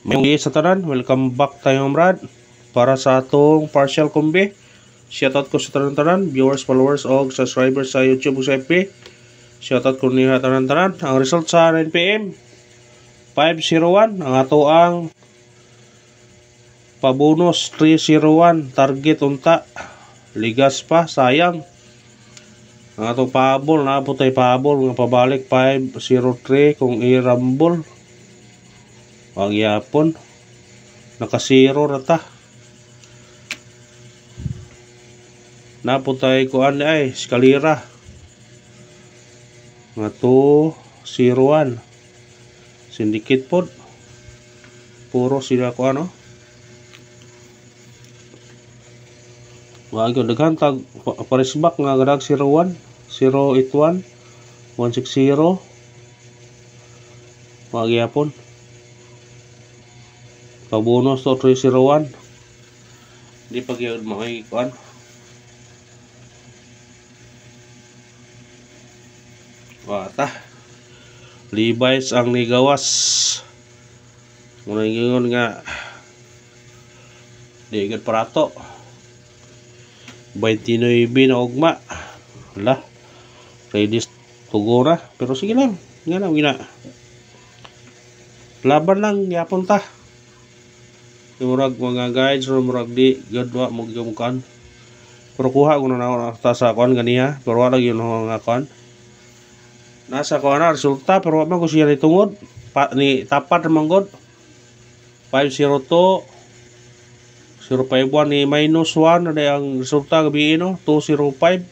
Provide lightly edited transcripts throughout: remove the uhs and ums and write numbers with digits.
May sa tanan, welcome back tayo Brad para sa atong partial combi. Shoutout ko sa tanan viewers, followers o subscribers sa YouTube o sa FB. Shoutout ko niya tanan. Ang result sa 9pm 501 ang ato ang pabonus 301 target unta. Ligas pa, sayang. Ang atong pahabol, naabot tayo pahabol nga pabalik 503 kung i-rumble. Wag yapon. Nakasiro na ta. Naabot tayo kuan ay eskalera. Nga to 01. Syndicate pod. Puro sila ko ano. Wag yung daghan tag parisbak nga gadag 01, 081, 160. Wag yapon. Pabonus to 301. Di pa gyud makikuan. Wata. Levi's ang nigawas. Muna ingon nga di gid parato. 29 na ugma. Hala. Ready tugo na. Pero sige lang. Nga na, gina. Laban lang, yapon ta. Murag mga guides, murag di, gadwa, magyamukan. Pero kuha ko na sa kuan ganiya. Pero wala yun nga kuan. Nasa kuan na, resulta. Pero wala ko siya nitungod. Ni tapat naman god. 502. 051 ni minus 1 na ang resulta gabi no 205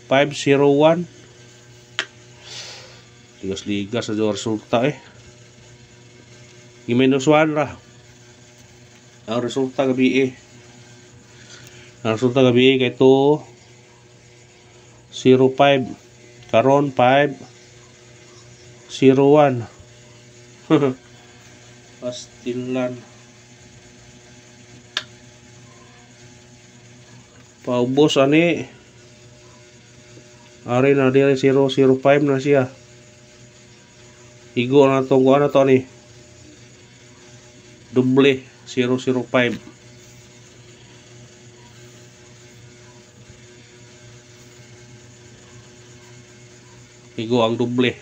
501 ligas sa resulta ni minus 1 ra ang resulta gabi kay 205 karon 501 pastilan paubos ani ari na dire 005 na siya igo na tong kuan na to ni doble 005 igo ang doble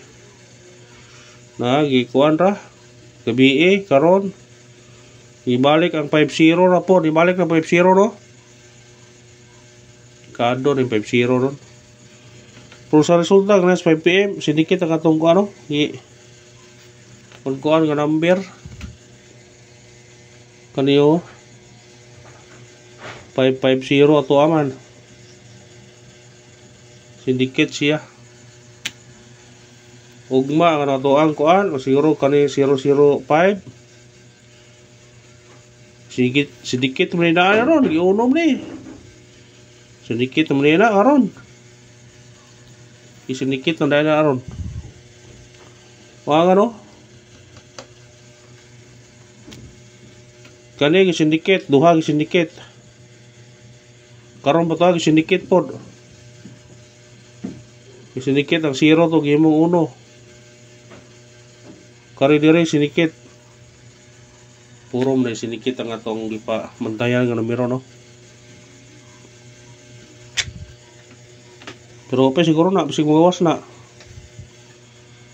na gikuan ra gabi karon ibalik ang 50 ra po ibalik na 50 no kado ng 5-0 ron. Pero sa resulta, ganas 5pm, sindikit ang atong ano, kung kuan nga number, kaniyo, 550 ato aman. Sindikit siya. Ugma, nga ato ang kuan, siguro kani 005. Sindikit mo na ron, giunom ni. Sedikit naman na aron. Sedikit na aron. Wag ano? Kani gisindikit, duha gisindikit. Karon ba ta gisindikit pod? Gisindikit ang 0 to gihimong 1. Kari dire sindikit. Puro na sindikit ang atong gipa mantayan nga numero no. Pero pa siguro na bisig magawas na.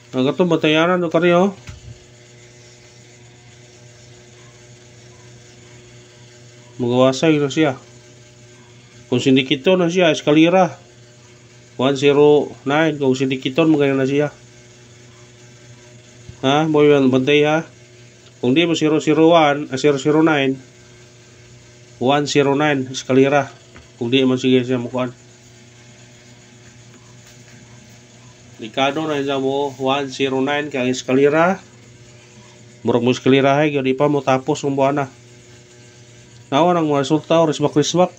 Nagato batayanan do kariyo. Magawasay na siya. Kung sindikito na siya eskalera 109 kung sindikiton magana na siya. Ha, boy bantay ha. Kung di mo 001 009 109 eskalera. Kung di man sige siya mukuan. Likado na siya mo 109 kang eskalera. Murag mo eskalera hay di pa mo tapos ang buwana. Nawa nang mga resulta risbak.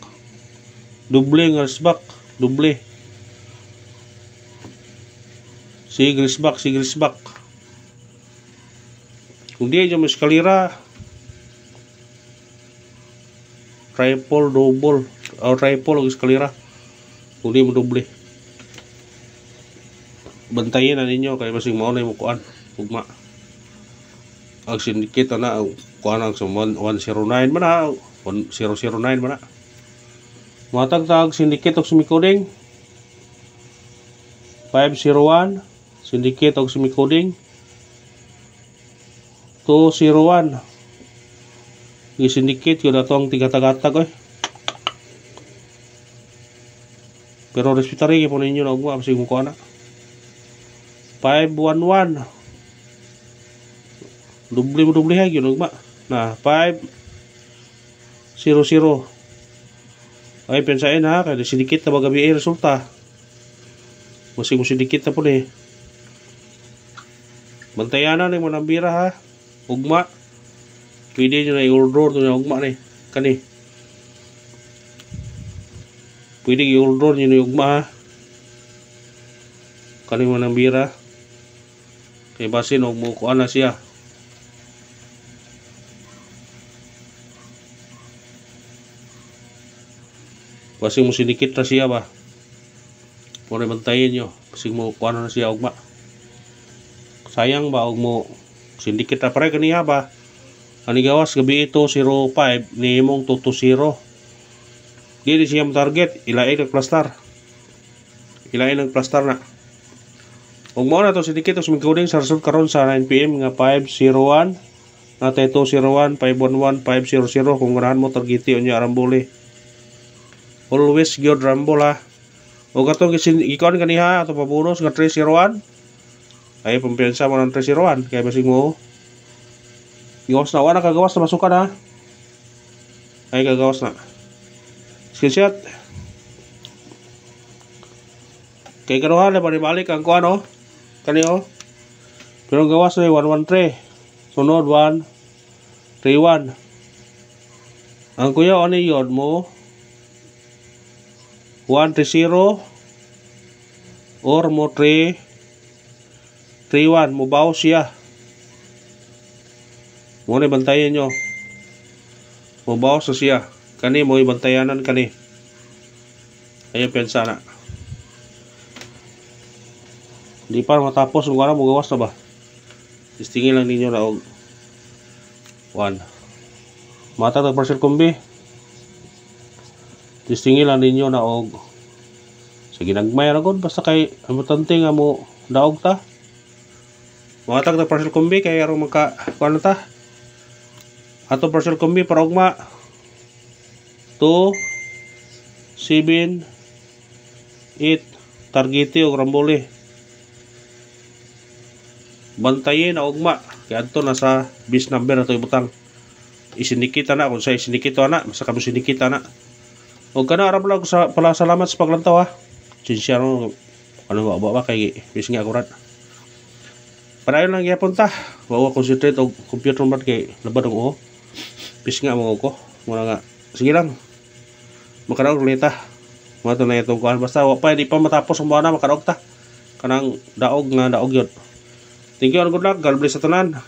Doble ng risbak, doble. Sige risbak. Kung di mo eskalera triple, double, o triple ang eskalera. Kung di mo doble. Bantayin na ninyo kay basig mao na yung mukuan ugma. ang syndicate na kuan ang 109 man na 1009 man na matag tag syndicate og semi-coding 501 syndicate og semi-coding 201 i-syndicate yun na itong tigatag-atag pero respiratory po ninyo na ugma kasi kung kuha na 511 doble ha yun ugma na 500 ay pensain ha kaya syndicate na magabi resulta masing kung syndicate na po ni bantayanan ni mo ng bira ha ugma pwede nyo na i-order ito na ugma ni kani pwede i-order nyo na ugma ha kani mo ng bira kay basin og mo kuan na siya basin mo sinikit na siya ba muna bantayin nyo basin mo kuan na siya ugma sayang ba og mo sindikit na pare kaniya ba ani gawas gabi ito 05 ni imong 220 dili siya target ilain ng plaster na ug mo na to sindikit os mingkuding sa result karon sa 9 PM nga 501 natay 201 511 500 kung ganahan mo targeti unya rambole always gyud rambol ha ug atong gikon kaniha ato pabunos nga 301 ay pampiyansa mo ng 301 kaya basig mo gawas na wala kagawas na masukan ha ay kagawas na screenshot kay karuhan na panibalik ang kuano kaniyo pero gawas na 113 sunod 131 ang kuya o ni yod mo 130 or mo 331 mo bawas siya mo na bantayan nyo mo bawas na siya kani mo ibantayanan kani ayaw pensa na di pa matapos kung ano mo gawas na ba istingin lang ninyo na og 1 mata ng parcel kumbi istingin lang ninyo na og sige nagmay ragod basta kay importante nga mo daog ta matag na parcel kumbi kay arong magka kuan ta ato parcel kumbi para ugma 2 7 8 targeti og rambole bantayin na ugma kay adto na sa bis number ato ibutang isinikita na kung sa isinikita na basta kamo sinikita na og kana ara pala sa pala salamat sa paglantaw ha sincere ano ba kay bis nga akurat parayon lang gyapon ta wa concentrate og computer mat kay labad og o bis nga mo ko muna nga sige lang makaraog lita mo to na itong kuan basta wa pa di pa matapos ang buwan na makaraog ta kanang daog nga daog yun thank you and good luck God bless sa tanan